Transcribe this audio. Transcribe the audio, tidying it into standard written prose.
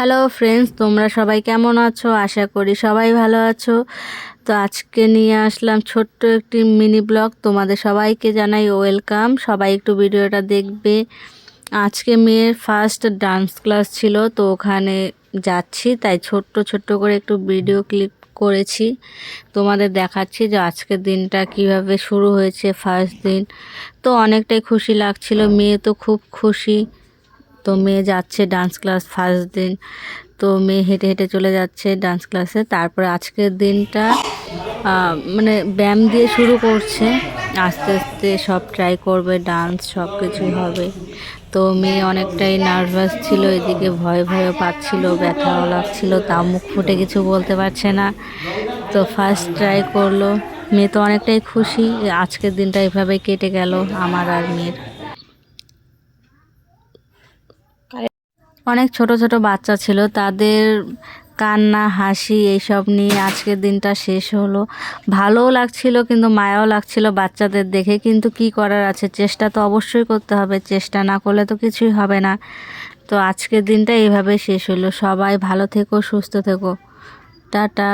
Hello friends, তোমরা সবাই কেমন আছো? আশা করি সবাই ভালো আছো। তো আজকে নিয়ে আসলাম ছোট্ট একটি মিনি ব্লগ। তোমাদের সবাইকে জানাই ওয়েলকাম। সবাই একটু ভিডিওটা দেখবে। আজকে মেয়ের ফার্স্ট ডান্স ক্লাস ছিল, তো ওখানে যাচ্ছি, তাই ছোট্ট ছোট্ট করে একটু ভিডিও ক্লিপ করেছি। তোমাদের দেখাচ্ছি যে আজকের দিনটা কিভাবে শুরু হয়েছে, ফার্স্ট দিন। তো অনেকটাই খুশি লাগছিল, মেয়ে তো খুব খুশি। তো মেয়ে যাচ্ছে ডান্স ক্লাস ফার্স্ট দিন। তো মেয়ে হেঁটে হেঁটে চলে যাচ্ছে ডান্স ক্লাসে। তারপরে আজকের দিনটা মানে ব্যায়াম দিয়ে শুরু করছে। আস্তে আস্তে সব ট্রাই করবে, ডান্স সব কিছুই হবে। তো মেয়ে অনেকটাই নার্ভাস ছিল, এদিকে ভয় ভয়ও পাচ্ছিল, ব্যথাও লাগছিল, তাও মুখ ফুটে কিছু বলতে পারছে না। তো ফার্স্ট ট্রাই করলো। মেয়ে তো অনেকটাই খুশি। আজকের দিনটা এভাবে কেটে গেল আমার আর মেয়ের। অনেক ছোট ছোট বাচ্চা ছিল, তাদের কান্না হাসি এইসব নিয়ে আজকের দিনটা শেষ হলো। ভালোও লাগছিল কিন্তু মায়াও লাগছিল বাচ্চাদের দেখে, কিন্তু কি করার আছে, চেষ্টা তো অবশ্যই করতে হবে, চেষ্টা না করলে তো কিছুই হবে না। তো আজকের দিনটা এইভাবে শেষ হলো। সবাই ভালো থেকো, সুস্থ থেকো, টাটা।